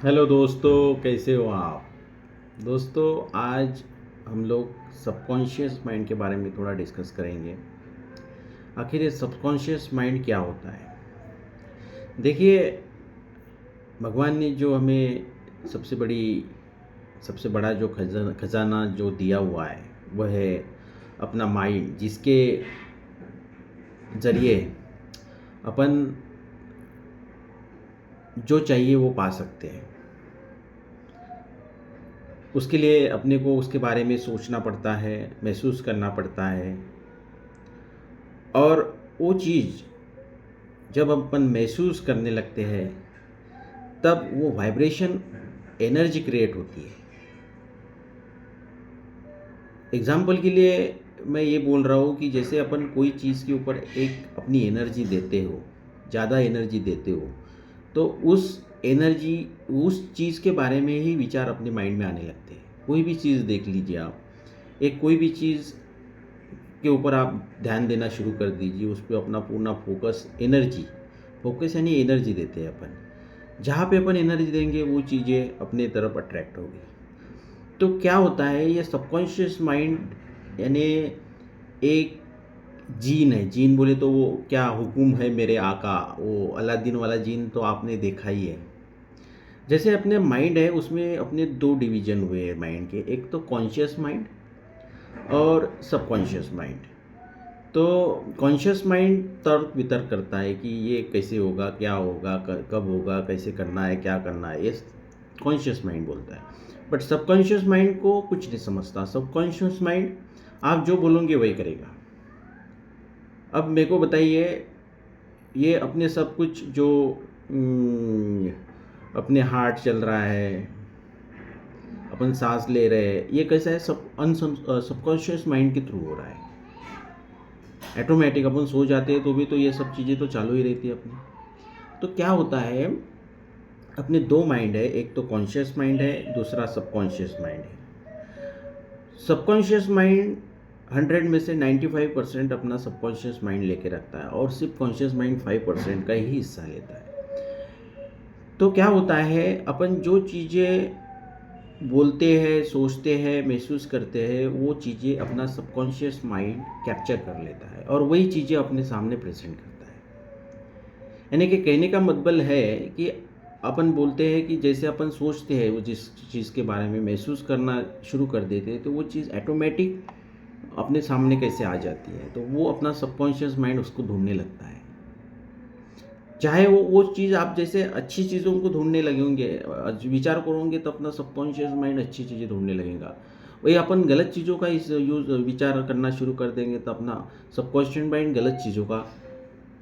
Hello दोस्तों, कैसे हो आप। दोस्तों, आज हम लोग सबकॉन्शियस माइंड के बारे में थोड़ा डिस्कस करेंगे। आखिर ये सबकॉन्शियस माइंड क्या होता है। देखिए, भगवान ने जो हमें सबसे बड़ा जो खजाना जो दिया हुआ है वह है अपना माइंड, जिसके ज़रिए अपन जो चाहिए वो पा सकते हैं। उसके लिए अपने को उसके बारे में सोचना पड़ता है, महसूस करना पड़ता है। और वो चीज़ जब अपन महसूस करने लगते हैं तब वो वाइब्रेशन एनर्जी क्रिएट होती है। एग्ज़ाम्पल के लिए मैं ये बोल रहा हूँ कि जैसे अपन कोई चीज़ के ऊपर एक अपनी एनर्जी देते हो, ज़्यादा एनर्जी देते हो, तो उस चीज़ के बारे में ही विचार अपने माइंड में आने लगते हैं। कोई भी चीज़ देख लीजिए आप, एक कोई भी चीज़ के ऊपर आप ध्यान देना शुरू कर दीजिए, उस पर अपना पूर्ण फोकस यानी एनर्जी देते हैं अपन। जहाँ पे अपन एनर्जी देंगे वो चीज़ें अपने तरफ अट्रैक्ट होगी। तो क्या होता है, ये सबकॉन्शियस माइंड यानी एक जीन है। जीन बोले तो वो क्या, हुकुम है मेरे आका, वो अलादीन वाला जीन तो आपने देखा ही है। जैसे अपने माइंड है, उसमें अपने दो डिवीजन हुए हैं माइंड के, एक तो कॉन्शियस माइंड और सबकॉन्शियस माइंड। तो कॉन्शियस माइंड तर्क वितर्क करता है कि ये कैसे होगा, क्या होगा, कब होगा, कैसे करना है, क्या करना है, ये कॉन्शियस माइंड बोलता है। बट सबकॉन्शियस माइंड को कुछ नहीं समझता। सबकॉन्शियस माइंड आप जो बोलोगे वही करेगा। अब मेरे को बताइए, ये अपने सब कुछ जो अपने हार्ट चल रहा है, अपन सांस ले रहे हैं, ये कैसा है, सबकॉन्शियस माइंड के थ्रू हो रहा है। ऑटोमेटिक अपन सो जाते हैं तो भी तो ये सब चीज़ें तो चालू ही रहती है अपनी। तो क्या होता है, अपने दो माइंड है, एक तो कॉन्शियस माइंड है, दूसरा सबकॉन्शियस माइंड है। सबकॉन्शियस माइंड 100 में से 95% अपना सबकॉन्शियस माइंड लेके रखता है और सिर्फ कॉन्शियस माइंड 5% का ही हिस्सा लेता है। तो क्या होता है, अपन जो चीज़ें बोलते हैं, सोचते हैं, महसूस करते हैं, वो चीज़ें अपना सबकॉन्शियस माइंड कैप्चर कर लेता है और वही चीज़ें अपने सामने प्रेजेंट करता है। यानी कि कहने का मतलब है कि अपन बोलते हैं कि जैसे अपन सोचते हैं, वो जिस चीज़ के बारे में महसूस करना शुरू कर देते हैं तो वो चीज़ ऑटोमेटिक अपने सामने कैसे आ जाती है, तो वो अपना सबकॉन्शियस माइंड उसको ढूंढने लगता है। चाहे वो चीज़ आप जैसे अच्छी चीज़ों को ढूंढने लगेंगे, विचार करोगे तो अपना सबकॉन्शियस माइंड अच्छी चीज़ें ढूंढने लगेगा। वही अपन गलत चीज़ों का इस यूज़ विचार करना शुरू कर देंगे तो अपना सबकॉन्शियस माइंड गलत चीज़ों का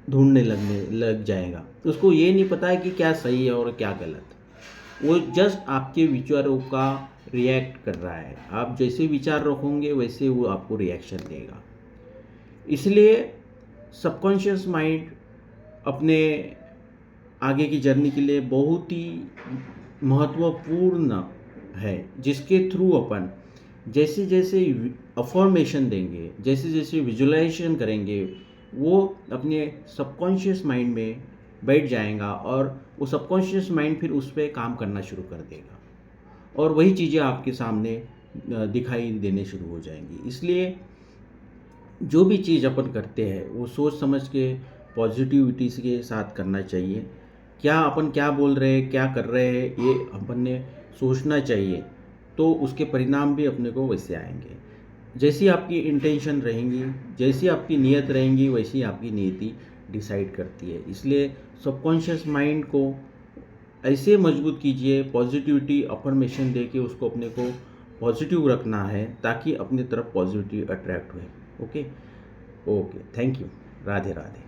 ढूंढने लगने लग जाएगा। उसको ये नहीं पता है कि क्या सही है और क्या गलत। वो जस्ट आपके विचारों का रिएक्ट कर रहा है। आप जैसे विचार रखोगे वैसे वो आपको रिएक्शन देगा। इसलिए सबकॉन्शियस माइंड अपने आगे की जर्नी के लिए बहुत ही महत्वपूर्ण है, जिसके थ्रू अपन जैसे जैसे अफॉर्मेशन देंगे, जैसे जैसे विजुअलाइजेशन करेंगे, वो अपने सबकॉन्शियस माइंड में बैठ जाएगा और वो सबकॉन्शियस माइंड फिर उस पर काम करना शुरू कर देगा और वही चीज़ें आपके सामने दिखाई देने शुरू हो जाएंगी। इसलिए जो भी चीज़ अपन करते हैं वो सोच समझ के पॉजिटिविटी के साथ करना चाहिए। क्या बोल रहे हैं, क्या कर रहे हैं, ये अपन ने सोचना चाहिए, तो उसके परिणाम भी अपने को वैसे आएंगे। जैसी आपकी इंटेंशन रहेंगी, जैसी आपकी नीयत रहेंगी, वैसी आपकी नीति डिसाइड करती है। इसलिए सबकॉन्शियस माइंड को ऐसे मजबूत कीजिए, पॉजिटिविटी अफर्मेशन दे के उसको अपने को पॉजिटिव रखना है ताकि अपनी तरफ पॉजिटिव अट्रैक्ट हुए। Okay okay, thank you. Radhe Radhe.